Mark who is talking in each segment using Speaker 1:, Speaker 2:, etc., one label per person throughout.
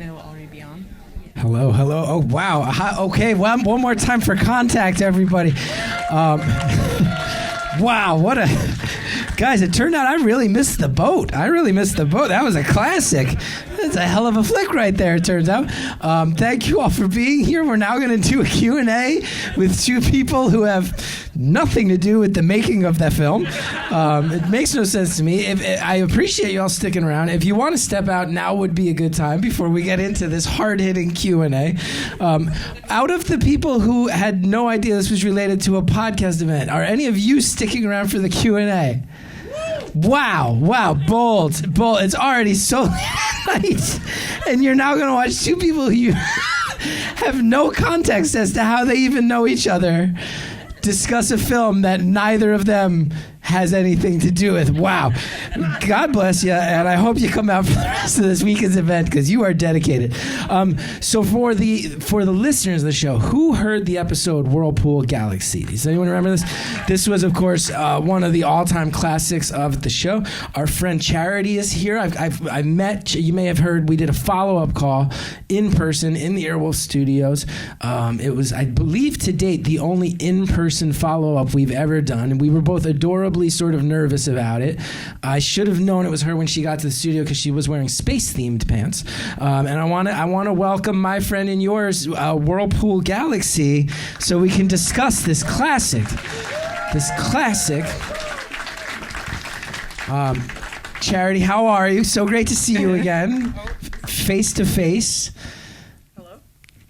Speaker 1: It'll already be on.
Speaker 2: Hello. Oh, wow. Okay, one more time for contact, everybody. Wow, what a... Guys, it turned out I really missed the boat. That was a classic. That's a hell of a flick right there, it turns out. Thank you all for being here. We're now going to do a Q&A with two people who have nothing to do with the making of that film. It makes no sense to me. I appreciate you all sticking around. If you want to step out, now would be a good time before we get into this hard-hitting Q&A. Out of the people who had no idea this was related to a podcast event, are any of you sticking around for the Q&A? Wow, bold. It's already so late, and you're now going to watch two people who you have no context as to how they even know each other discuss a film that neither of them has anything to do with. Wow. God bless you, and I hope you come out for the rest of this weekend's event because you are dedicated. So for the listeners of the show, who heard the episode Whirlpool Galaxy? Does anyone remember this? This was, of course, one of the all-time classics of the show. Our friend Charity is here. I've met, you may have heard, we did a follow-up call in person in the Airwolf Studios. It was, I believe, to date, the only in-person follow-up we've ever done, and we were both adorably sort of nervous about it. I should have known it was her when she got to the studio because she was wearing space-themed pants. And I want to welcome my friend and yours, Whirlpool Galaxy, so we can discuss this classic. Charity, how are you? So great to see you again, face to face.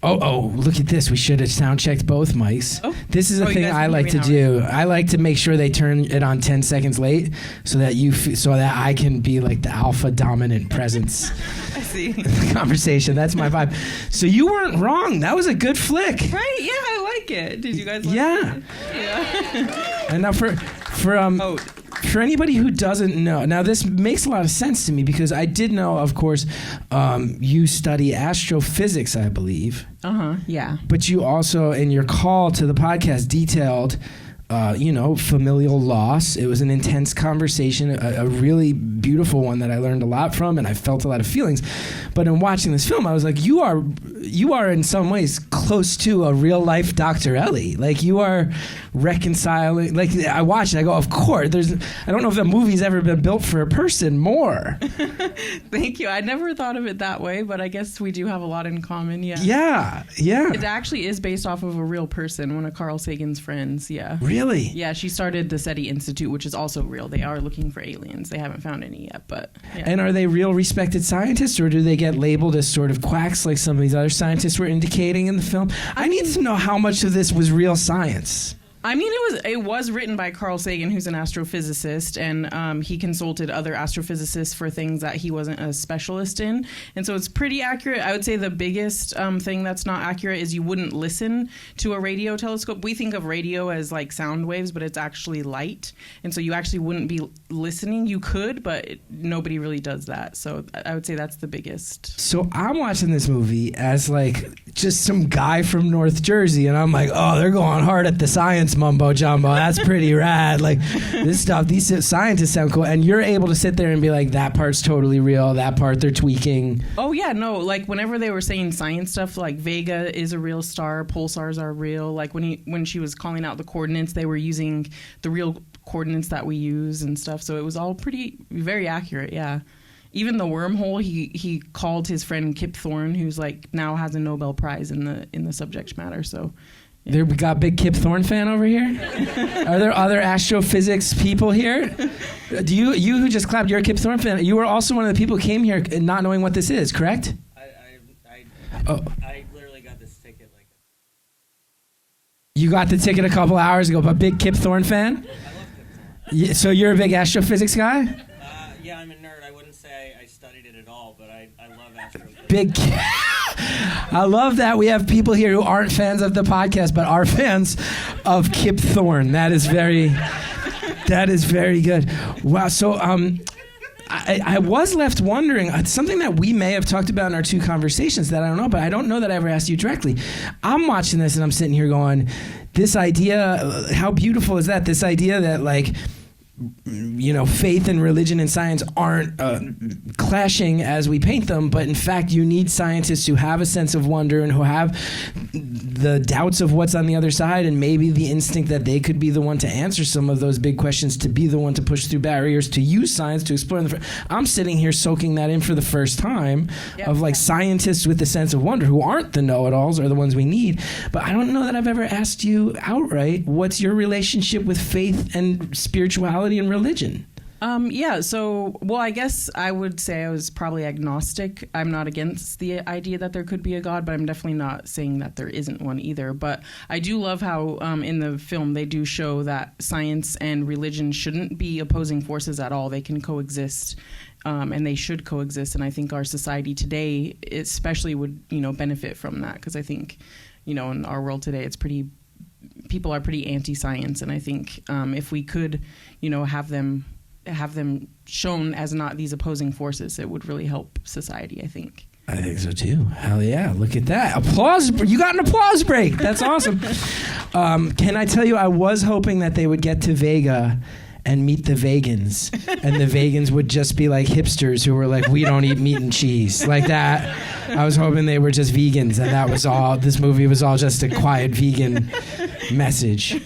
Speaker 2: Oh, look at this. We should have sound checked both mics. Oh. This is a thing I like to do. I like to make sure they turn it on 10 seconds late so that I can be like the alpha dominant presence.
Speaker 1: I see.
Speaker 2: Conversation. That's my vibe. So you weren't wrong. That was a good flick.
Speaker 1: Right? Yeah, I like it. Did you guys like it? Yeah.
Speaker 2: And now for anybody who doesn't know, now this makes a lot of sense to me because I did know, of course, you study astrophysics, I believe.
Speaker 1: Yeah.
Speaker 2: But you also, in your call to the podcast, detailed, familial loss. It was an intense conversation, a really beautiful one that I learned a lot from, and I felt a lot of feelings. But in watching this film, I was like, you are in some ways close to a real life Dr. Ellie. Like, you are reconciling. Like, I watched it, I go, of course. I don't know if the movie's ever been built for a person more.
Speaker 1: Thank you. I never thought of it that way, but I guess we do have a lot in common. Yeah.
Speaker 2: Yeah.
Speaker 1: It actually is based off of a real person, one of Carl Sagan's friends. Yeah.
Speaker 2: Really?
Speaker 1: Yeah, she started the SETI Institute, which is also real. They are looking for aliens. They haven't found any yet, but yeah.
Speaker 2: And are they real respected scientists, or do they get labeled as sort of quacks like some of these other scientists were indicating in the film? I need to know how much of this was real science.
Speaker 1: I mean, it was written by Carl Sagan, who's an astrophysicist, and he consulted other astrophysicists for things that he wasn't a specialist in. And so it's pretty accurate. I would say the biggest thing that's not accurate is you wouldn't listen to a radio telescope. We think of radio as like sound waves, but it's actually light. And so you actually wouldn't be listening. You could, but nobody really does that. So I would say that's the biggest.
Speaker 2: So I'm watching this movie as like just some guy from North Jersey, and I'm like, oh, they're going hard at the science mumbo jumbo. That's pretty rad. Like, this stuff, these scientists sound cool, and you're able to sit there and be like, that part's totally real, that part they're tweaking.
Speaker 1: Oh yeah, no, like whenever they were saying science stuff, like Vega is a real star, pulsars are real. Like when she was calling out the coordinates, they were using the real coordinates that we use and stuff. So it was all very accurate. Yeah. Even the wormhole, he called his friend Kip Thorne, who's like now has a Nobel Prize in the subject matter. So yeah.
Speaker 2: There, we got a big Kip Thorne fan over here. Are there other astrophysics people here? Do you who just clapped? You're a Kip Thorne fan. You were also one of the people who came here not knowing what this is, correct?
Speaker 3: I literally got this ticket like.
Speaker 2: You got the ticket a couple hours ago. But big Kip Thorne fan.
Speaker 3: I love Kip Thorne.
Speaker 2: Yeah, so you're a big astrophysics guy?
Speaker 3: Yeah, I'm a nerd. I wouldn't say I studied it at all, but I love astrophysics.
Speaker 2: Big. I love that we have people here who aren't fans of the podcast, but are fans of Kip Thorne. That is very good. Wow. So I was left wondering, something that we may have talked about in our two conversations that I don't know, but I don't know that I ever asked you directly. I'm watching this and I'm sitting here going, this idea, how beautiful is that? This idea that like faith and religion and science aren't clashing as we paint them, but in fact you need scientists who have a sense of wonder and who have the doubts of what's on the other side, and maybe the instinct that they could be the one to answer some of those big questions, to be the one to push through barriers, to use science to explore. I'm sitting here soaking that in for the first time, of like scientists with a sense of wonder who aren't the know-it-alls are the ones we need. But I don't know that I've ever asked you outright, what's your relationship with faith and spirituality and religion?
Speaker 1: I guess I would say I was probably agnostic. I'm not against the idea that there could be a God, but I'm definitely not saying that there isn't one either. But I do love how in the film they do show that science and religion shouldn't be opposing forces at all. They can coexist, and they should coexist. And I think our society today especially would, benefit from that, because I think, in our world today, people are pretty anti-science. And I think if we could, have them shown as not these opposing forces, it would really help society, I think.
Speaker 2: I think so too. Hell yeah. Look at that. Applause. You got an applause break. That's awesome. Can I tell you, I was hoping that they would get to Vega and meet the vegans, and the vegans would just be like hipsters who were like, we don't eat meat and cheese. Like that. I was hoping they were just vegans, and that was all. This movie was all just a quiet vegan message.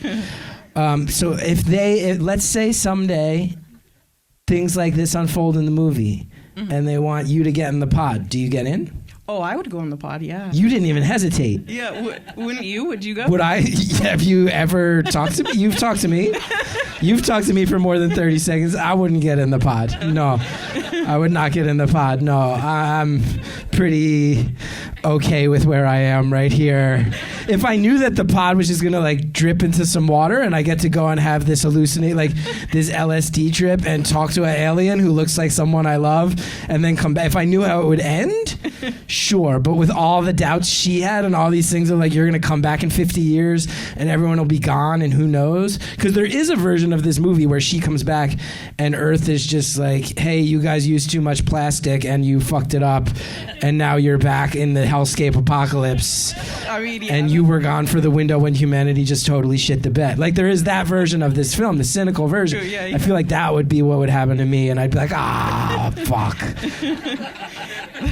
Speaker 2: So let's say someday things like this unfold in the movie, and they want you to get in the pod, do you get in?
Speaker 1: Oh, I would go in the pod, yeah.
Speaker 2: You didn't even hesitate.
Speaker 1: Yeah, wouldn't you? Would you go?
Speaker 2: Would I? Have you ever talked to me? You've talked to me. You've talked to me for more than 30 seconds. I wouldn't get in the pod. No, I would not get in the pod. No, I'm pretty okay with where I am right here. If I knew that the pod was just going to like drip into some water and I get to go and have this hallucinate, like this LSD trip and talk to an alien who looks like someone I love and then come back. If I knew how it would end, sure. But with all the doubts she had and all these things of like, you're going to come back in 50 years and everyone will be gone and who knows? Because there is a version of this movie where she comes back and Earth is just like, hey, you guys used too much plastic and you fucked it up and now you're back in the hellscape apocalypse.
Speaker 1: I mean, yeah.
Speaker 2: And you were gone for the window when humanity just totally shit the bed. Like there is that version of this film, the cynical version.
Speaker 1: True, yeah.
Speaker 2: I feel like that would be what would happen to me and I'd be like, fuck.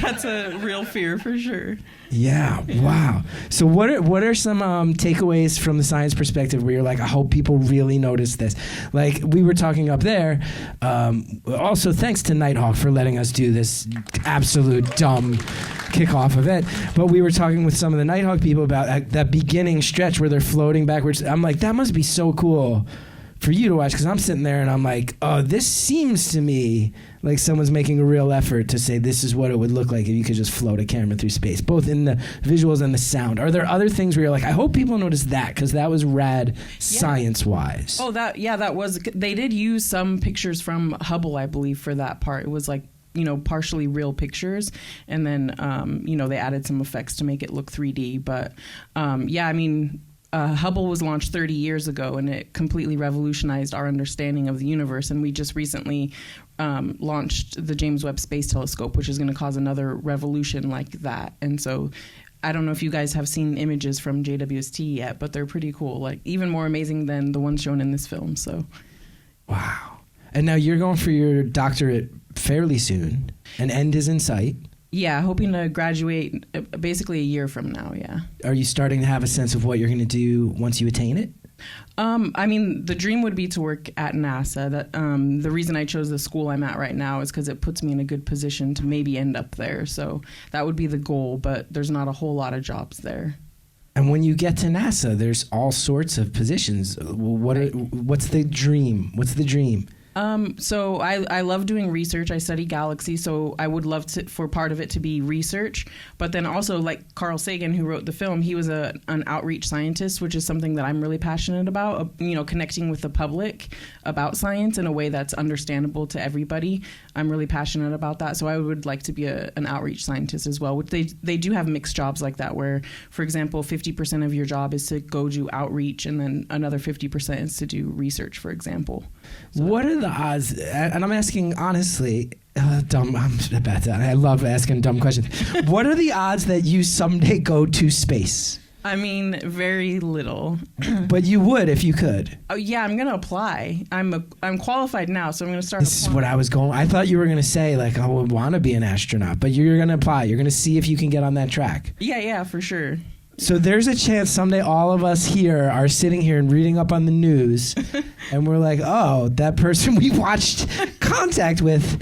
Speaker 1: That's a real fear for sure.
Speaker 2: Yeah, wow. So what are some takeaways from the science perspective where you're like, I hope people really notice this? Like we were talking up there, also thanks to Nighthawk for letting us do this absolute dumb kickoff event, but we were talking with some of the Nighthawk people about that beginning stretch where they're floating backwards. I'm like, that must be so cool for you to watch, because I'm sitting there and I'm like, oh, this seems to me like someone's making a real effort to say this is what it would look like if you could just float a camera through space, both in the visuals and the sound. Are there other things where you're like, I hope people notice that, because that was rad science-wise? that was. They
Speaker 1: did use some pictures from Hubble, I believe, for that part. It was like, partially real pictures, and then they added some effects to make it look 3D. But Hubble was launched 30 years ago, and it completely revolutionized our understanding of the universe. And we just recently launched the James Webb Space Telescope, which is going to cause another revolution like that. And so I don't know if you guys have seen images from JWST yet, but they're pretty cool, like even more amazing than the ones shown in this film. So,
Speaker 2: wow. And now you're going for your doctorate fairly soon. An end is in sight.
Speaker 1: Yeah, hoping to graduate basically a year from now, yeah.
Speaker 2: Are you starting to have a sense of what you're going to do once you attain it?
Speaker 1: The dream would be to work at NASA. The reason I chose the school I'm at right now is because it puts me in a good position to maybe end up there. So that would be the goal, but there's not a whole lot of jobs there.
Speaker 2: And when you get to NASA, there's all sorts of positions. What's the dream? What's the dream?
Speaker 1: So I love doing research. I study galaxy, so I would love for part of it to be research. But then also, like Carl Sagan, who wrote the film, he was an outreach scientist, which is something that I'm really passionate about, connecting with the public about science in a way that's understandable to everybody. I'm really passionate about that. So I would like to be an outreach scientist as well, which they do have mixed jobs like that, where, for example, 50% of your job is to go do outreach, and then another 50% is to do research, for example. So
Speaker 2: what are the odds? And I'm asking honestly, dumb. I'm bad at that. I love asking dumb questions. What are the odds that you someday go to space?
Speaker 1: I mean, very little.
Speaker 2: But you would if you could.
Speaker 1: Oh yeah, I'm gonna apply. I'm qualified now, so I'm gonna start.
Speaker 2: This is what I was going. I thought you were gonna say like I would want to be an astronaut, but you're gonna apply. You're gonna see if you can get on that track.
Speaker 1: Yeah, for sure.
Speaker 2: So there's a chance someday all of us here are sitting here and reading up on the news, and we're like, oh, that person we watched Contact with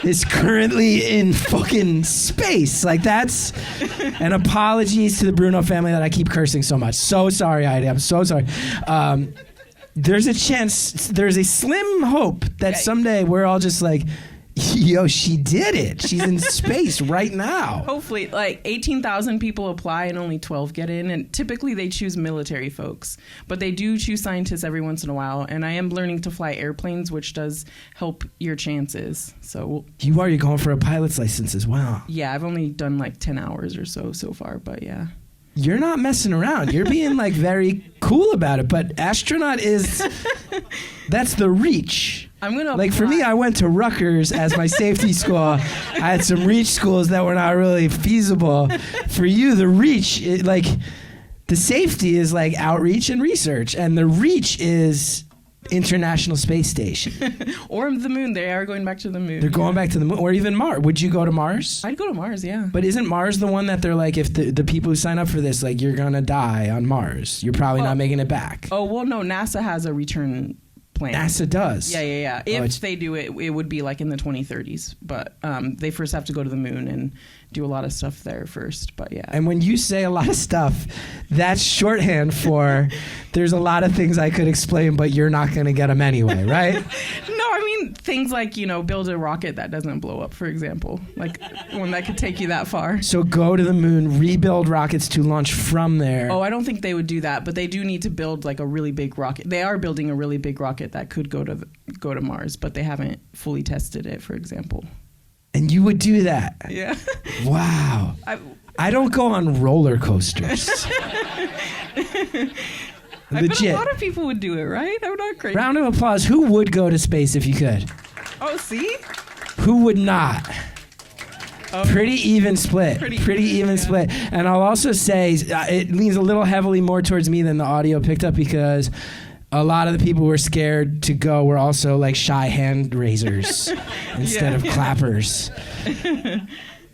Speaker 2: is currently in fucking space. Like that's. And apologies to the Bruno family that I keep cursing so much. So sorry, Heidi. I'm so sorry. There's a chance. There's a slim hope that someday we're all just like, yo, she did it. She's in space right now.
Speaker 1: Hopefully, like 18,000 people apply and only 12 get in. And typically they choose military folks. But they do choose scientists every once in a while. And I am learning to fly airplanes, which does help your chances. So
Speaker 2: You're going for a pilot's license as well.
Speaker 1: Yeah, I've only done like 10 hours or so far. But yeah.
Speaker 2: You're not messing around. You're being like very cool about it. But astronaut is, that's the reach.
Speaker 1: I'm gonna
Speaker 2: like for me, I went to Rutgers as my safety school. I had some reach schools that were not really feasible. For you, the reach, the safety is like outreach and research, and the reach is International Space Station.
Speaker 1: Or the moon. They are going back to the moon.
Speaker 2: They're going back to the moon, or even Mars. Would you go to Mars?
Speaker 1: I'd go to Mars, yeah.
Speaker 2: But isn't Mars the one that they're like, if the people who sign up for this, like, you're gonna die on Mars, you're probably not making it back?
Speaker 1: Oh well, no. NASA has a return plan.
Speaker 2: NASA does.
Speaker 1: Yeah. If they do it, it would be like in the 2030s. But they first have to go to the moon and do a lot of stuff there first. But yeah.
Speaker 2: And when you say a lot of stuff, that's shorthand for there's a lot of things I could explain, but you're not going to get them anyway, right?
Speaker 1: No, I mean things like, build a rocket that doesn't blow up, for example. Like one that could take you that far.
Speaker 2: So go to the moon, rebuild rockets to launch from there.
Speaker 1: Oh, I don't think they would do that, but they do need to build like a really big rocket. They are building a really big rocket that could go to Mars, but they haven't fully tested it, for example.
Speaker 2: And you would do that?
Speaker 1: Yeah.
Speaker 2: Wow. I don't go on roller coasters.
Speaker 1: I bet a lot of people would do it, right? I'm not crazy.
Speaker 2: Round of applause. Who would go to space if you could?
Speaker 1: Oh, see?
Speaker 2: Who would not? Pretty even split. Pretty even split. And I'll also say it leans a little heavily more towards me than the audio picked up, because a lot of the people who were scared to go were also like shy hand raisers instead of clappers.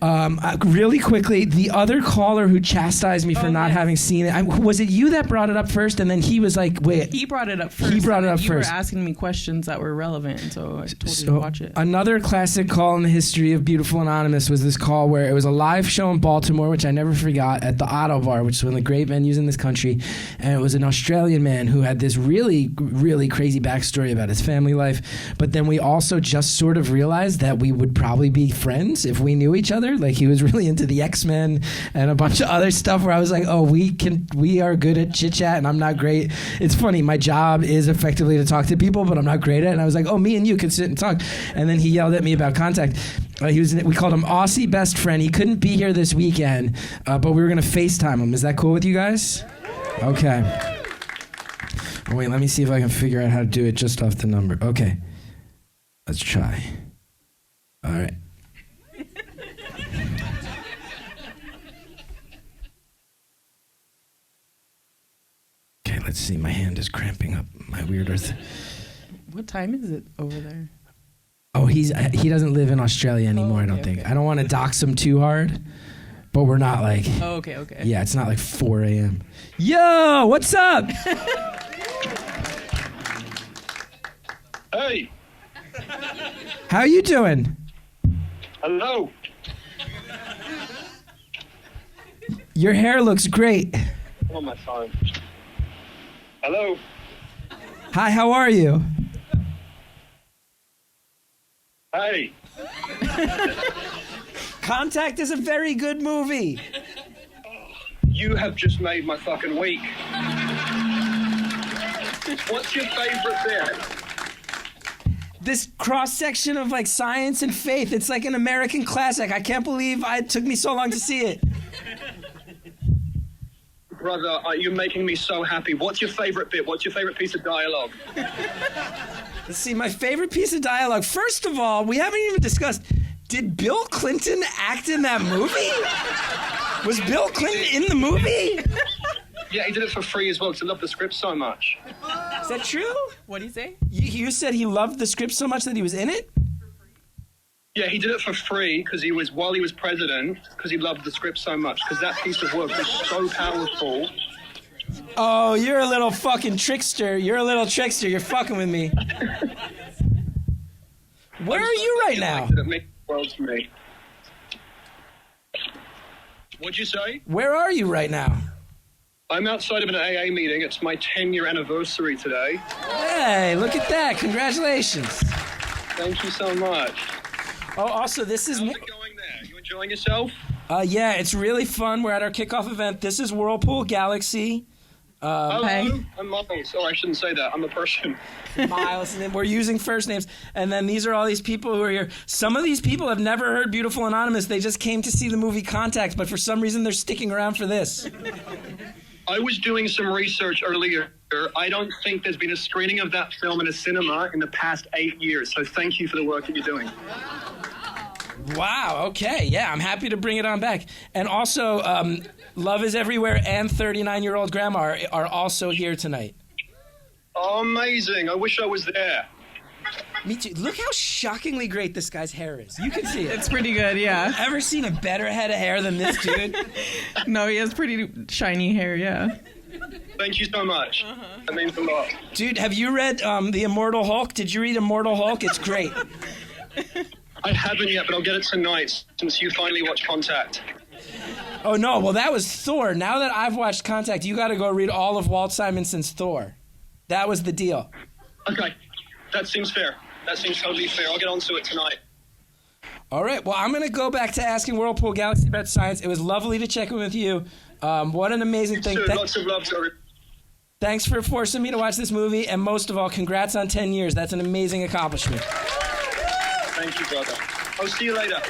Speaker 2: Really quickly, the other caller who chastised me for not having seen it, was it you that brought it up first? And then he was like, wait.
Speaker 1: He brought it up first. You were asking me questions that were relevant, and so I told you to watch it.
Speaker 2: Another classic call in the history of Beautiful Anonymous was this call where it was a live show in Baltimore, which I never forgot, at the Otto Bar, which is one of the great venues in this country. And it was an Australian man who had this really, really crazy backstory about his family life. But then we also just sort of realized that we would probably be friends if we knew each other. Like, he was really into the X-Men and a bunch of other stuff where I was like, oh, we are good at chit chat and I'm not great. It's funny, my job is effectively to talk to people, but I'm not great at it. And I was like, oh, me and you can sit and talk. And then he yelled at me about Contact. We called him Aussie Best Friend. He couldn't be here this weekend, but we were going to FaceTime him. Is that cool with you guys? Okay. Wait, let me see if I can figure out how to do it just off the number. Okay. Let's try. All right. Okay, let's see. My hand is cramping up. My weird earth.
Speaker 1: What time is it over there?
Speaker 2: Oh, he doesn't live in Australia anymore, I don't think. I don't want to dox him too hard, but we're not like...
Speaker 1: Oh, okay.
Speaker 2: Yeah, it's not like 4 a.m. Yo, what's up?
Speaker 4: Hey.
Speaker 2: How you doing?
Speaker 4: Hello.
Speaker 2: Your hair looks great.
Speaker 4: I'm on my phone. Hello.
Speaker 2: Hi, how are you?
Speaker 4: Hey.
Speaker 2: Contact is a very good movie.
Speaker 4: You have just made my fucking week. What's your favorite bit?
Speaker 2: This cross-section of like science and faith, it's like an American classic. I can't believe it took me so long to see it.
Speaker 4: Brother, you're making me so happy. What's your favorite bit? What's your favorite piece of dialogue?
Speaker 2: Let's see, my favorite piece of dialogue. First of all, we haven't even discussed, did Bill Clinton act in that movie? Was Bill Clinton in the movie?
Speaker 4: Yeah, he did it for free as well because I love the script so much.
Speaker 2: Is that true?
Speaker 1: What do you say?
Speaker 2: You said he loved the script so much that he was in it?
Speaker 4: Yeah, he did it for free while he was president because he loved the script so much because that piece of work was so powerful.
Speaker 2: Oh, you're a little fucking trickster. You're fucking with me. Where are you right now?
Speaker 4: That makes the world to me. What'd you say?
Speaker 2: Where are you right now?
Speaker 4: I'm outside of an AA meeting. It's my 10-year anniversary today.
Speaker 2: Hey, look at that. Congratulations.
Speaker 4: Thank you so much.
Speaker 2: Oh, also, this is...
Speaker 4: How's it going there? You enjoying yourself?
Speaker 2: Yeah, it's really fun. We're at our kickoff event. This is Whirlpool Galaxy.
Speaker 4: Hello,
Speaker 1: Hey.
Speaker 4: I'm Miles. Oh, I shouldn't say that. I'm a person.
Speaker 2: Miles, and then we're using first names. And then these are all these people who are here. Some of these people have never heard Beautiful Anonymous. They just came to see the movie Contact, but for some reason they're sticking around for this.
Speaker 4: I was doing some research earlier. I don't think there's been a screening of that film in a cinema in the past 8 years. So thank you for the work that you're doing.
Speaker 2: Wow, okay. Yeah, I'm happy to bring it on back. And also, Love is Everywhere and 39-Year-Old Grandma are also here tonight.
Speaker 4: Oh, amazing. I wish I was there.
Speaker 2: Me too. Look how shockingly great this guy's hair is. You can see it.
Speaker 1: It's pretty good, yeah.
Speaker 2: Ever seen a better head of hair than this dude?
Speaker 1: No, he has pretty shiny hair, yeah.
Speaker 4: Thank you so much. That means a lot.
Speaker 2: Dude, have you read The Immortal Hulk? Did you read Immortal Hulk? It's great.
Speaker 4: I haven't yet, but I'll get it tonight since you finally watched Contact.
Speaker 2: Oh, no. Well, that was Thor. Now that I've watched Contact, you got to go read all of Walt Simonson's Thor. That was the deal.
Speaker 4: Okay. That seems fair. That seems totally fair. I'll get onto it tonight.
Speaker 2: All right. Well, I'm going to go back to asking Whirlpool Galaxy about science. It was lovely to check in with you. What an amazing thing.
Speaker 4: Lots of love to everyone.
Speaker 2: Thanks for forcing me to watch this movie. And most of all, congrats on 10 years. That's an amazing accomplishment.
Speaker 4: Thank you, brother. I'll see you later.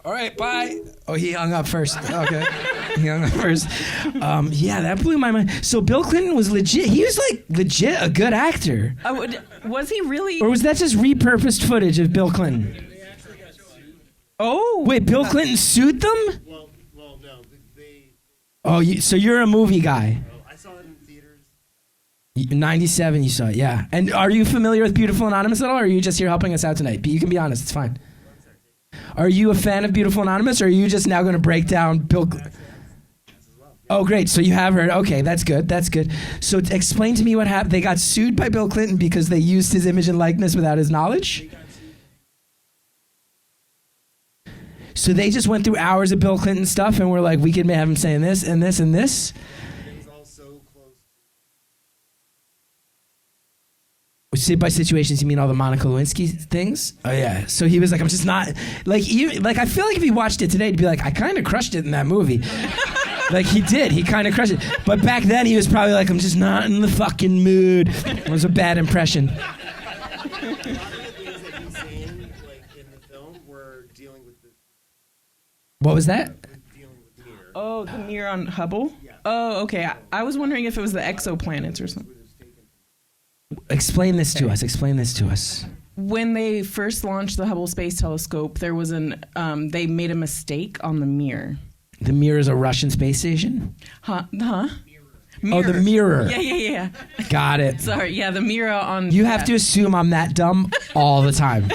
Speaker 2: All right, bye. Oh, he hung up first. Okay. He hung up first. Yeah, that blew my mind. So Bill Clinton was legit. He was like legit a good actor.
Speaker 1: Was he really?
Speaker 2: Or was that just repurposed footage of Bill Clinton?
Speaker 1: Oh.
Speaker 2: Wait, Bill Clinton sued them?
Speaker 5: Well, no. They
Speaker 2: Oh, so you're a movie guy.
Speaker 5: I saw it in theaters.
Speaker 2: 97 you saw it, yeah. And are you familiar with Beautiful Anonymous at all, or are you just here helping us out tonight? You can be honest, it's fine. Are you a fan of Beautiful Anonymous, or are you just now going to break down Bill... Oh, great. So you have heard. Okay, that's good. That's good. So explain to me what happened. They got sued by Bill Clinton because they used his image and likeness without his knowledge? So they just went through hours of Bill Clinton stuff and were like, we can have him saying this and this and this?
Speaker 5: It's all so close.
Speaker 2: By situations, you mean all the Monica Lewinsky things? Oh, yeah. So he was like, I'm just not... I feel like if he watched it today, he'd be like, I kind of crushed it in that movie. Like, he did. He kind of crushed it. But back then, he was probably like, I'm just not in the fucking mood. It was a bad impression.
Speaker 5: A lot of the things that he's saying, in the film, were dealing with the
Speaker 2: What was that?
Speaker 5: mirror.
Speaker 1: Oh, the mirror on Hubble?
Speaker 5: Yeah.
Speaker 1: Oh, okay. I was wondering if it was the exoplanets or something.
Speaker 2: Explain this to us. Explain this to us.
Speaker 1: When they first launched the Hubble Space Telescope, there was they made a mistake on the mirror.
Speaker 2: The mirror is a Russian space station?
Speaker 1: Huh?
Speaker 2: Oh, the mirror.
Speaker 1: Yeah.
Speaker 2: Got it.
Speaker 1: Sorry, yeah, the mirror on...
Speaker 2: You have to assume I'm that dumb all the time.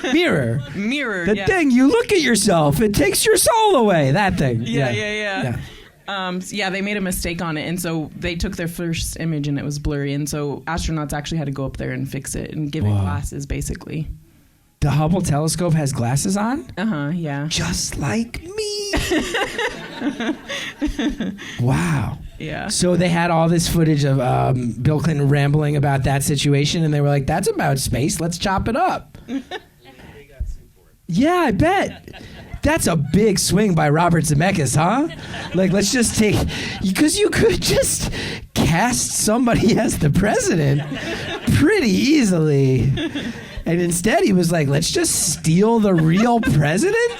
Speaker 2: Mirror. The thing, you look at yourself, it takes your soul away. That thing.
Speaker 1: Yeah. They made a mistake on it, and so they took their first image and it was blurry, and so astronauts actually had to go up there and fix it and give it glasses, basically.
Speaker 2: The Hubble telescope has glasses on?
Speaker 1: Yeah.
Speaker 2: Just like me. Wow.
Speaker 1: Yeah.
Speaker 2: So they had all this footage of Bill Clinton rambling about that situation, and they were like, that's about space. Let's chop it up. Yeah, I bet. That's a big swing by Robert Zemeckis, huh? Like, let's just take... Because you could just cast somebody as the president pretty easily. And instead he was like, let's just steal the real president?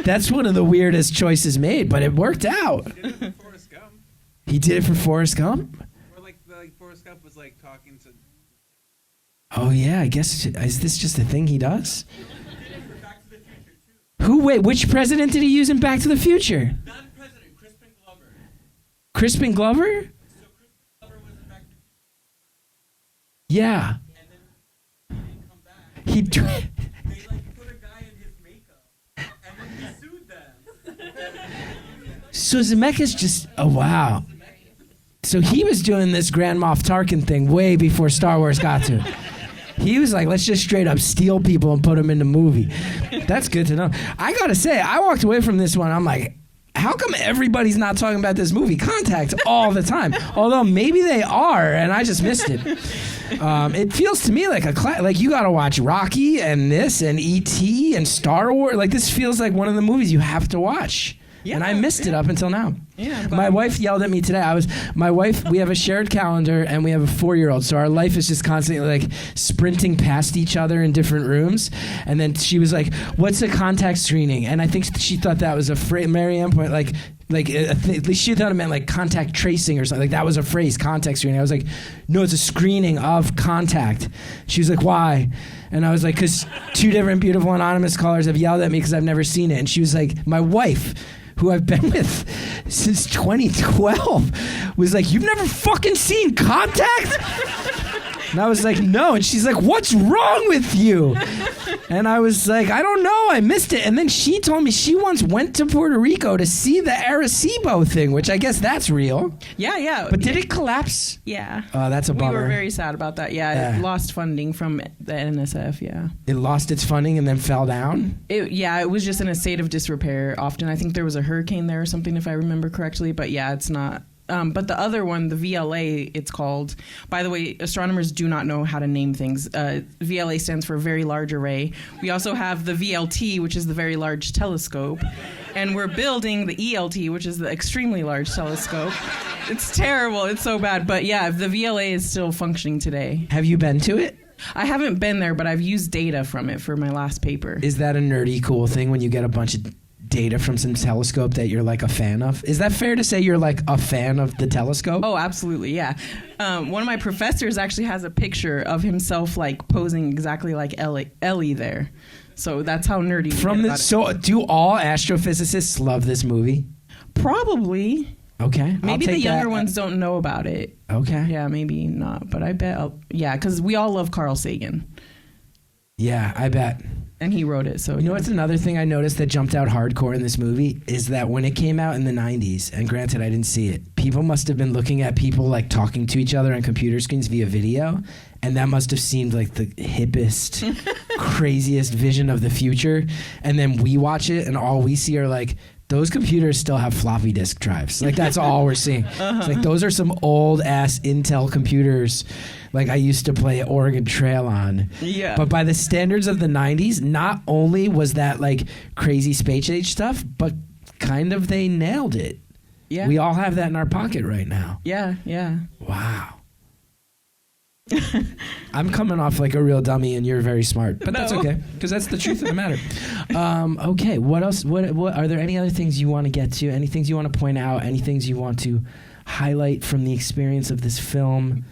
Speaker 2: That's one of the weirdest choices made, but it worked out.
Speaker 6: Forrest Gump.
Speaker 2: He did it for Forrest Gump?
Speaker 6: Or like Forrest Gump was like talking to...
Speaker 2: Oh, yeah, I guess... Is this just a thing he does? Which president did he use in Back to the Future?
Speaker 3: Not President, Crispin Glover.
Speaker 2: Crispin Glover?
Speaker 3: So Crispin Glover was in Back to the
Speaker 2: Yeah.
Speaker 3: and then he didn't come back.
Speaker 2: He.
Speaker 3: They like put a guy in his makeup, and then he sued them.
Speaker 2: So Zemeckis just. Oh wow. So he was doing this Grand Moff Tarkin thing way before Star Wars got to it. He was like, let's just straight up steal people and put them in the movie. That's good to know. I gotta say, I walked away from this one, I'm like, how come everybody's not talking about this movie, Contact, all the time? Although maybe they are, and I just missed it. It feels to me like like you gotta watch Rocky and this and E.T. and Star Wars. Like this feels like one of the movies you have to watch.
Speaker 1: Yeah,
Speaker 2: and I missed it up until now.
Speaker 1: Yeah,
Speaker 2: My wife yelled at me today. We have a shared calendar and we have a 4-year-old. So our life is just constantly like sprinting past each other in different rooms. And then she was like, what's a contact screening? And I think she thought that was a phrase, Marianne point, at least she thought it meant like contact tracing or something. Like that was a phrase, contact screening. I was like, no, it's a screening of Contact. She was like, why? And I was like, because 2 different beautiful anonymous callers have yelled at me because I've never seen it. And she was like, my wife, who I've been with since 2012, was like, you've never fucking seen Contact? And I was like, no. And she's like, what's wrong with you? And I was like, I don't know. I missed it. And then she told me she once went to Puerto Rico to see the Arecibo thing, which I guess that's real.
Speaker 1: Yeah.
Speaker 2: But did it collapse?
Speaker 1: Yeah.
Speaker 2: Oh, that's a bummer.
Speaker 1: We were very sad about that. Yeah, it lost funding from the NSF, yeah.
Speaker 2: It lost its funding and then fell down?
Speaker 1: It was just in a state of disrepair often. I think there was a hurricane there or something, if I remember correctly. But yeah, it's not. But the other one, the VLA, it's called. By the way, astronomers do not know how to name things. VLA stands for Very Large Array. We also have the VLT, which is the Very Large Telescope. And we're building the ELT, which is the Extremely Large Telescope. It's terrible. It's so bad. But yeah, the VLA is still functioning today.
Speaker 2: Have you been to it?
Speaker 1: I haven't been there, but I've used data from it for my last paper.
Speaker 2: Is that a nerdy, cool thing when you get a bunch of data from some telescope that you're like a fan of? Is that fair to say you're like a fan of the telescope?
Speaker 1: Oh, absolutely, yeah. One of my professors actually has a picture of himself like posing exactly like Ellie there. So that's how nerdy.
Speaker 2: From this, so do all astrophysicists love this movie?
Speaker 1: Probably.
Speaker 2: Okay.
Speaker 1: Maybe the younger ones don't know about it.
Speaker 2: Okay.
Speaker 1: Yeah, maybe not. But I bet. Because we all love Carl Sagan.
Speaker 2: Yeah, I bet.
Speaker 1: And he wrote it, so...
Speaker 2: You know what's another thing I noticed that jumped out hardcore in this movie? Is that when it came out in the 90s, and granted I didn't see it, people must have been looking at people like talking to each other on computer screens via video, and that must have seemed like the hippest, craziest vision of the future. And then we watch it, and all we see are like, those computers still have floppy disk drives. Like, that's all we're seeing. It's like, those are some old-ass Intel computers like I used to play Oregon Trail on.
Speaker 1: Yeah.
Speaker 2: But by the standards of the 90s, not only was that, like, crazy space age stuff, but kind of they nailed it.
Speaker 1: Yeah.
Speaker 2: We all have that in our pocket right now.
Speaker 1: Yeah.
Speaker 2: Wow. I'm coming off like a real dummy, and you're very smart, but that's okay because that's the truth of the matter. Okay, what else? What are there any other things you want to get to? Any things you want to point out? Any things you want to highlight from the experience of this film?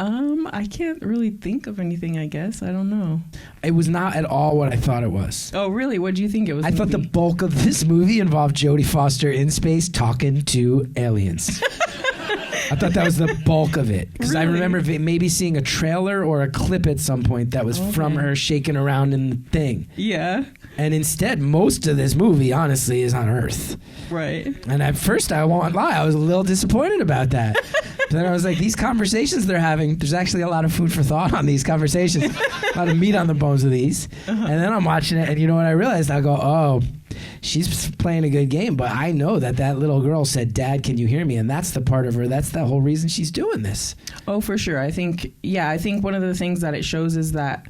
Speaker 1: I can't really think of anything. I guess I don't know.
Speaker 2: It was not at all what I thought it was.
Speaker 1: Oh, really? What do you think it was?
Speaker 2: I thought the bulk of this movie involved Jodie Foster in space talking to aliens. I thought that was the bulk of it. Because I remember maybe seeing a trailer or a clip at some point that was from her shaking around in the thing.
Speaker 1: Yeah.
Speaker 2: And instead, most of this movie, honestly, is on Earth.
Speaker 1: Right.
Speaker 2: And at first, I won't lie, I was a little disappointed about that. But then I was like, these conversations they're having, there's actually a lot of food for thought on these conversations. A lot of meat on the bones of these. And then I'm watching it, and you know what I realized? I go, oh, she's playing a good game, but I know that little girl said, Dad, can you hear me? And that's the part of her, that's the whole reason she's doing this.
Speaker 1: Oh, for sure. I think one of the things that it shows is that,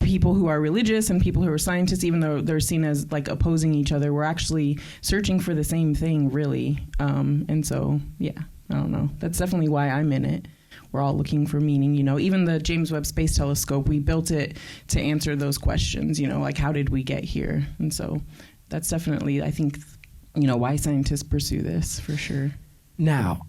Speaker 1: people who are religious and people who are scientists, even though they're seen as like opposing each other, we're actually searching for the same thing, really. And so, yeah, I don't know. That's definitely why I'm in it. We're all looking for meaning, even the James Webb Space Telescope, we built it to answer those questions, like how did we get here? And so that's definitely, I think, why scientists pursue this, for sure.
Speaker 2: Now,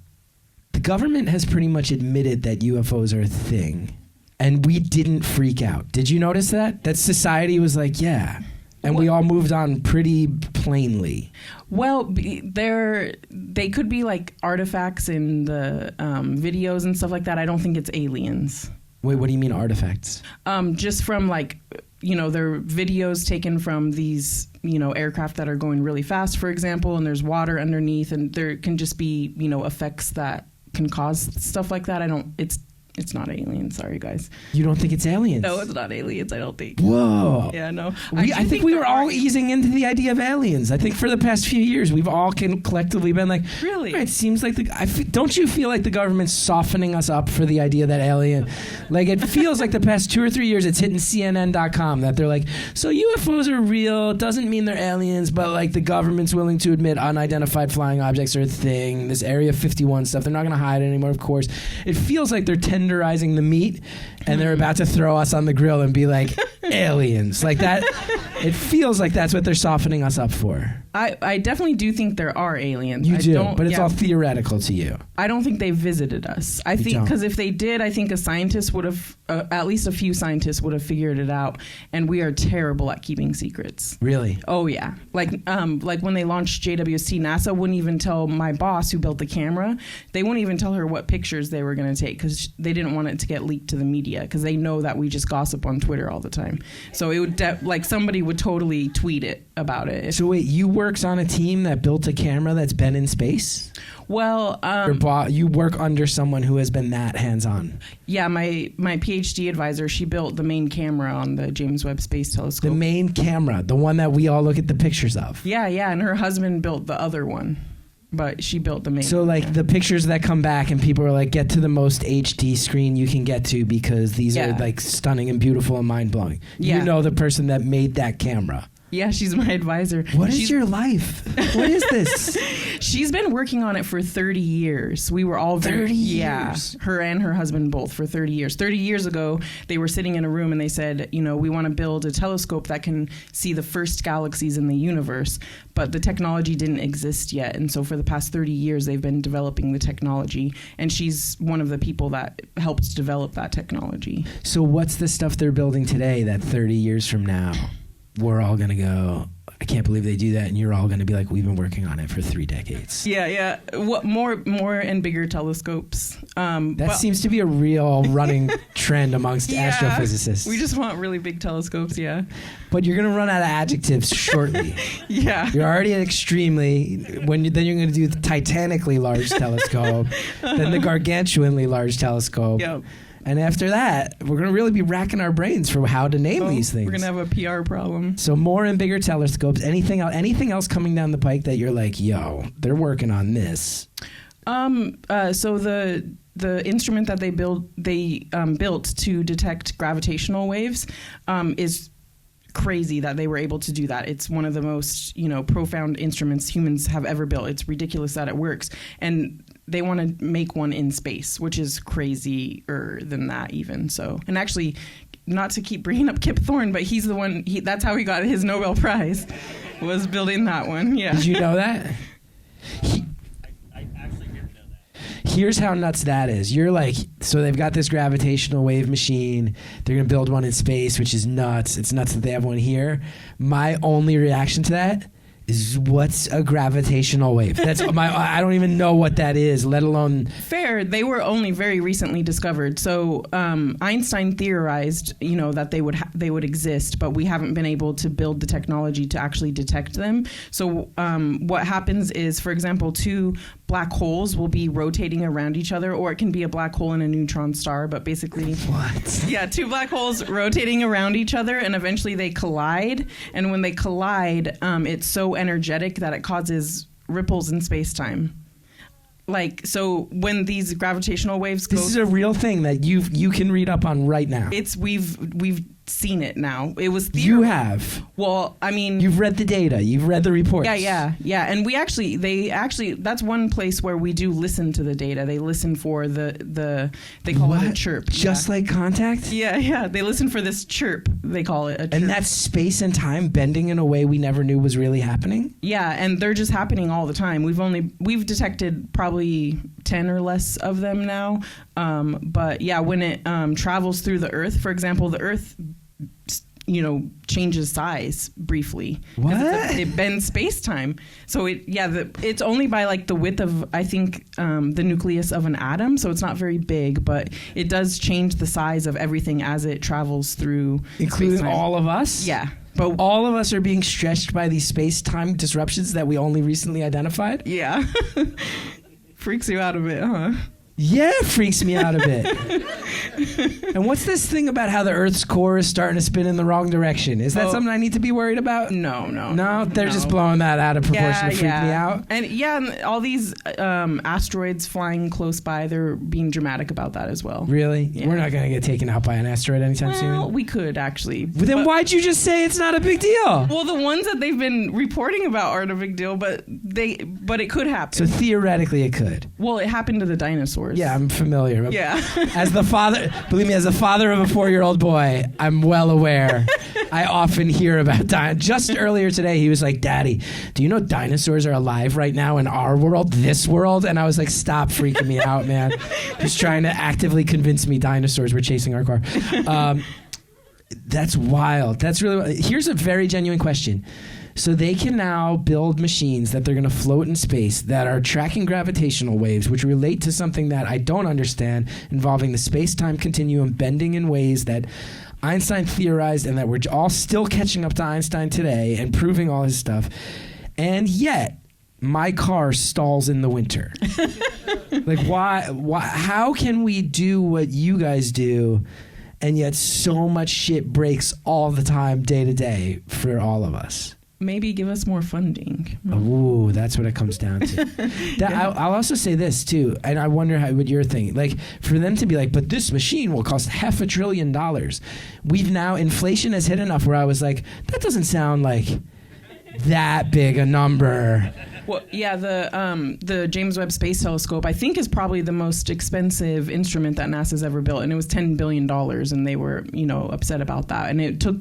Speaker 2: the government has pretty much admitted that UFOs are a thing, and we didn't freak out. Did you notice that? That society was like, yeah, and we all moved on pretty plainly.
Speaker 1: Well, they could be like artifacts in the videos and stuff like that. I don't think it's aliens.
Speaker 2: Wait, what do you mean artifacts?
Speaker 1: Just from like, there are videos taken from these, aircraft that are going really fast, for example, and there's water underneath, and there can just be, effects that can cause stuff like that. It's not aliens. Sorry, guys.
Speaker 2: You don't think it's aliens?
Speaker 1: No, it's not aliens. I don't think.
Speaker 2: Whoa.
Speaker 1: Yeah, no.
Speaker 2: I think we were all easing into the idea of aliens. I think for the past few years, we've all collectively been like,
Speaker 1: really?
Speaker 2: It seems like don't you feel like the government's softening us up for the idea that alien? Like, it feels like the past 2 or 3 years, it's hitting CNN.com that they're like, so UFOs are real. It doesn't mean they're aliens, but like the government's willing to admit unidentified flying objects are a thing. This Area 51 stuff, they're not going to hide it anymore, of course. It feels like they're tenderizing the meat and they're about to throw us on the grill and be like, aliens. Like that. It feels like that's what they're softening us up for.
Speaker 1: I definitely do think there are aliens.
Speaker 2: You do, but it's all theoretical to you.
Speaker 1: I don't think they visited us. I think because if they did, I think a scientist would have, at least a few scientists would have figured it out. And we are terrible at keeping secrets.
Speaker 2: Really?
Speaker 1: Oh yeah. Like when they launched JWST, NASA wouldn't even tell my boss who built the camera. They wouldn't even tell her what pictures they were going to take because they didn't want it to get leaked to the media because they know that we just gossip on Twitter all the time. So it would somebody would totally tweet it about it.
Speaker 2: So wait, you works on a team that built a camera that's been in space?
Speaker 1: Well,
Speaker 2: you work under someone who has been that hands-on.
Speaker 1: Yeah, my PhD advisor, she built the main camera on the James Webb Space Telescope.
Speaker 2: The main camera, the one that we all look at the pictures of.
Speaker 1: Yeah, and her husband built the other one, but she built the main.
Speaker 2: So like the pictures that come back and people are like, get to the most HD screen you can get to because these are like stunning and beautiful and mind-blowing. Yeah. You know the person that made that camera.
Speaker 1: Yeah, she's my advisor.
Speaker 2: What is your life? What is this?
Speaker 1: She's been working on it for 30 years. We were all
Speaker 2: 30 years?
Speaker 1: Yeah, her and her husband both for 30 years. 30 years ago, they were sitting in a room and they said, we want to build a telescope that can see the first galaxies in the universe. But the technology didn't exist yet. And so for the past 30 years, they've been developing the technology. And she's one of the people that helped develop that technology.
Speaker 2: So what's the stuff they're building today that 30 years from now, we're all going to go, I can't believe they do that, and you're all going to be like, we've been working on it for 3 decades.
Speaker 1: Yeah. What more and bigger telescopes?
Speaker 2: That seems to be a real running trend amongst astrophysicists.
Speaker 1: We just want really big telescopes, yeah.
Speaker 2: But you're going to run out of adjectives shortly.
Speaker 1: Yeah.
Speaker 2: You're already at extremely. Then you're going to do the titanically large telescope, then the gargantuanly large telescope.
Speaker 1: Yep.
Speaker 2: And after that, we're going to really be racking our brains for how to name these things.
Speaker 1: We're going to have a PR problem.
Speaker 2: So more and bigger telescopes. Anything else coming down the pike that you're like, yo, they're working on this?
Speaker 1: So the instrument that they built to detect gravitational waves is crazy that they were able to do that. It's one of the most, profound instruments humans have ever built. It's ridiculous that it works. And they want to make one in space, which is crazier than that even. So, and actually, not to keep bringing up Kip Thorne, but he's the one, that's how he got his Nobel Prize, was building that one. Yeah.
Speaker 2: Did you know that?
Speaker 3: I actually didn't know that.
Speaker 2: Here's how nuts that is. You're like, so they've got this gravitational wave machine. They're going to build one in space, which is nuts. It's nuts that they have one here. My only reaction to that is, what's a gravitational wave? I don't even know what that is, let alone...
Speaker 1: Fair. They were only very recently discovered. So Einstein theorized, that they would exist, but we haven't been able to build the technology to actually detect them. So what happens is, for example, 2 black holes will be rotating around each other, or it can be a black hole and a neutron star, but basically...
Speaker 2: What?
Speaker 1: Yeah, 2 black holes rotating around each other, and eventually they collide. And when they collide, it's so energetic that it causes ripples in space-time. Like, so when these gravitational waves go...
Speaker 2: This is a real thing that you can read up on right now.
Speaker 1: We've seen it now. It was
Speaker 2: You have.
Speaker 1: Well, I mean,
Speaker 2: you've read the data. You've read the reports.
Speaker 1: Yeah. And that's one place where we do listen to the data. They listen for they call it a chirp.
Speaker 2: Just like contact?
Speaker 1: Yeah. They listen for this chirp. They call it a chirp.
Speaker 2: And that's space and time bending in a way we never knew was really happening?
Speaker 1: Yeah, and they're just happening all the time. We've detected probably 10 or less of them now. But yeah, when it travels through the Earth, for example, the Earth changes size briefly.
Speaker 2: What?
Speaker 1: It bends space-time. So it's only by like the width of, I think, the nucleus of an atom. So it's not very big, but it does change the size of everything as it travels through
Speaker 2: Including
Speaker 1: space-time.
Speaker 2: all of us?
Speaker 1: Yeah. But
Speaker 2: All of us are being stretched by these space-time disruptions that we only recently identified?
Speaker 1: yeah. Freaks you out a bit, huh?
Speaker 2: Yeah, it freaks me out a bit. And what's this thing about how the Earth's core is starting to spin in the wrong direction? Is that something I need to be worried about?
Speaker 1: No.
Speaker 2: No, they're just blowing that out of proportion to freak me out.
Speaker 1: And all these asteroids flying close by, they're being dramatic about that as well.
Speaker 2: Really?
Speaker 1: Yeah.
Speaker 2: We're not going to get taken out by an asteroid anytime
Speaker 1: Well,
Speaker 2: soon?
Speaker 1: we could actually.
Speaker 2: Then why'd you just say it's not a big deal?
Speaker 1: Well, the ones that they've been reporting about aren't a big deal, but it could happen.
Speaker 2: So theoretically it could.
Speaker 1: Well, it happened to the dinosaurs.
Speaker 2: Yeah, I'm familiar.
Speaker 1: Yeah.
Speaker 2: As the father, believe me, as the father of a 4-year-old boy, I'm well aware. I often hear about just earlier today, he was like, "Daddy, do you know dinosaurs are alive right now in our world, this world?" And I was like, "Stop freaking me out, man." Just trying to actively convince me dinosaurs were chasing our car. That's wild. That's really wild. Here's a very genuine question. So they can now build machines that they're going to float in space that are tracking gravitational waves, which relate to something that I don't understand, involving the space-time continuum bending in ways that Einstein theorized and that we're all still catching up to Einstein today and proving all his stuff. And yet, my car stalls in the winter. Like, why? How can we do what you guys do, and yet so much shit breaks all the time, day to day, for all of us?
Speaker 1: Maybe give us more funding.
Speaker 2: Ooh, that's what it comes down to. I'll also say this too, and I wonder what you're thinking. Like, for them to be like, but this machine will cost $500 billion. We've now, inflation has hit enough where I was like, that doesn't sound like that big a number.
Speaker 1: Well, yeah, the James Webb Space Telescope, I think, is probably the most expensive instrument that NASA's ever built, and it was $10 billion, and they were, upset about that, and it took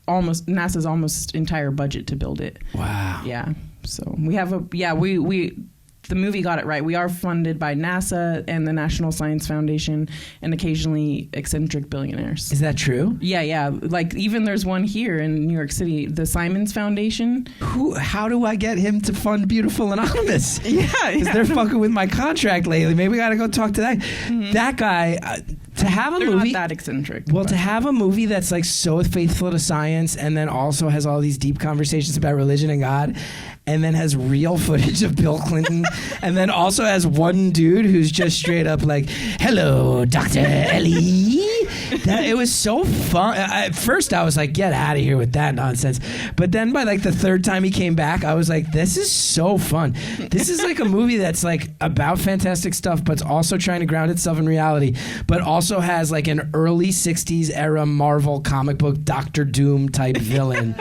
Speaker 1: NASA's almost entire budget to build it.
Speaker 2: Wow.
Speaker 1: Yeah. So we have the movie got it right. We are funded by NASA and the National Science Foundation and occasionally eccentric billionaires.
Speaker 2: Is that true?
Speaker 1: Yeah. Like, even there's one here in New York City, the Simons Foundation.
Speaker 2: How do I get him to fund Beautiful Anonymous?
Speaker 1: Yeah.
Speaker 2: Because they're fucking with my contract lately. Maybe we got to go talk to that. Mm-hmm. That guy... to have a
Speaker 1: They're
Speaker 2: movie
Speaker 1: not that eccentric.
Speaker 2: Well, to have a movie that's like so faithful to science and then also has all these deep conversations about religion and God, and then has real footage of Bill Clinton, and then also has one dude who's just straight up like, "Hello, Dr. Ellie." It was so fun. At first, I was like, "Get out of here with that nonsense," but then by like the third time he came back, I was like, "This is so fun." This is like a movie that's like about fantastic stuff, but it's also trying to ground itself in reality, but also has like an early 60s era Marvel comic book Doctor Doom type villain.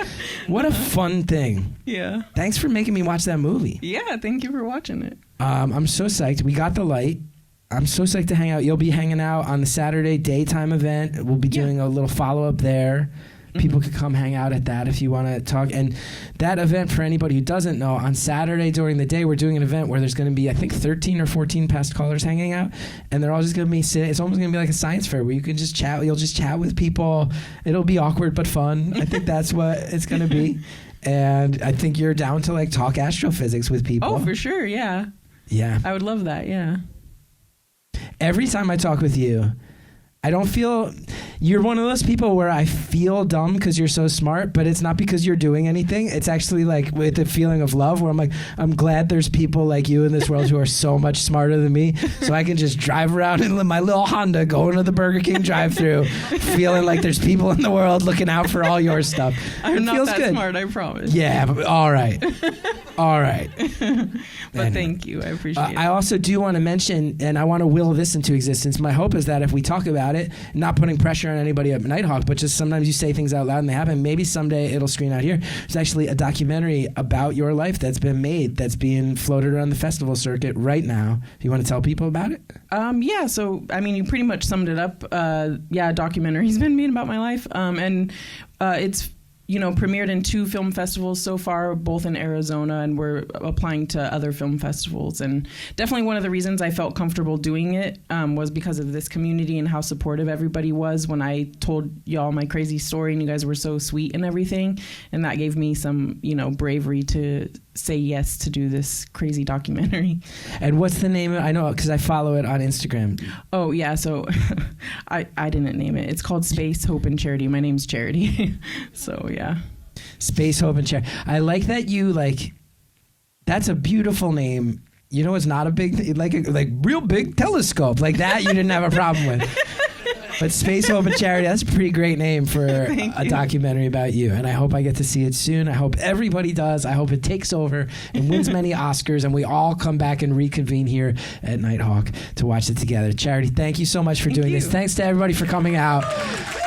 Speaker 2: What a fun thing.
Speaker 1: Yeah.
Speaker 2: Thanks for making me watch that movie.
Speaker 1: Yeah, thank you for watching it.
Speaker 2: I'm so psyched. We got the light. I'm so psyched to hang out. You'll be hanging out on the Saturday daytime event. We'll be doing a little follow-up there. People could come hang out at that if you want to talk. And that event, for anybody who doesn't know, on Saturday during the day, we're doing an event where there's going to be, I think, 13 or 14 past callers hanging out. And they're all just going to be sitting. It's almost going to be like a science fair where you can just chat. You'll just chat with people. It'll be awkward but fun. I think that's what it's going to be. And I think you're down to like talk astrophysics with people.
Speaker 1: Oh, for sure. Yeah.
Speaker 2: Yeah.
Speaker 1: I would love that. Yeah.
Speaker 2: Every time I talk with you, I don't feel... You're one of those people where I feel dumb because you're so smart, but it's not because you're doing anything. It's actually like with a feeling of love where I'm like, I'm glad there's people like you in this world who are so much smarter than me, so I can just drive around in my little Honda going to the Burger King drive-thru feeling like there's people in the world looking out for all your stuff.
Speaker 1: I'm not that
Speaker 2: good.
Speaker 1: smart, I promise.
Speaker 2: Yeah, but, all right. All right.
Speaker 1: But
Speaker 2: anyway.
Speaker 1: Thank you. I appreciate it.
Speaker 2: I also do want to mention, and I want to will this into existence, my hope is that if we talk about it, not putting pressure on anybody at Nighthawk, but just sometimes you say things out loud and they happen. Maybe someday it'll screen out here. There's actually a documentary about your life that's been made that's being floated around the festival circuit right now. Do you want to tell people about it?
Speaker 1: Yeah, so, I mean, you pretty much summed it up. A documentary's been made about my life. And it's... premiered in 2 film festivals so far, both in Arizona, and we're applying to other film festivals. And definitely one of the reasons I felt comfortable doing it was because of this community and how supportive everybody was when I told y'all my crazy story, and you guys were so sweet and everything. And that gave me some, bravery to say yes to do this crazy documentary.
Speaker 2: And what's the name? I know because I follow it on Instagram.
Speaker 1: Oh, yeah. So I didn't name it. It's called Space, Hope, and Charity. My name's Charity. So, yeah.
Speaker 2: Space, Hope, and Charity. I like that you, that's a beautiful name. It's not a big, real big telescope. Like that you didn't have a problem with. But Space, Hope, and Charity, that's a pretty great name for a documentary about you. And I hope I get to see it soon. I hope everybody does. I hope it takes over and wins many Oscars, and we all come back and reconvene here at Nighthawk to watch it together. Charity, thank you so much for doing this. Thanks to everybody for coming out.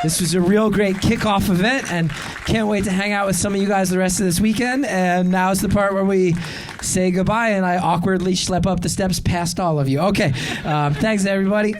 Speaker 2: This was a real great kickoff event, and can't wait to hang out with some of you guys the rest of this weekend. And now is the part where we say goodbye, and I awkwardly schlep up the steps past all of you. Okay, thanks, everybody.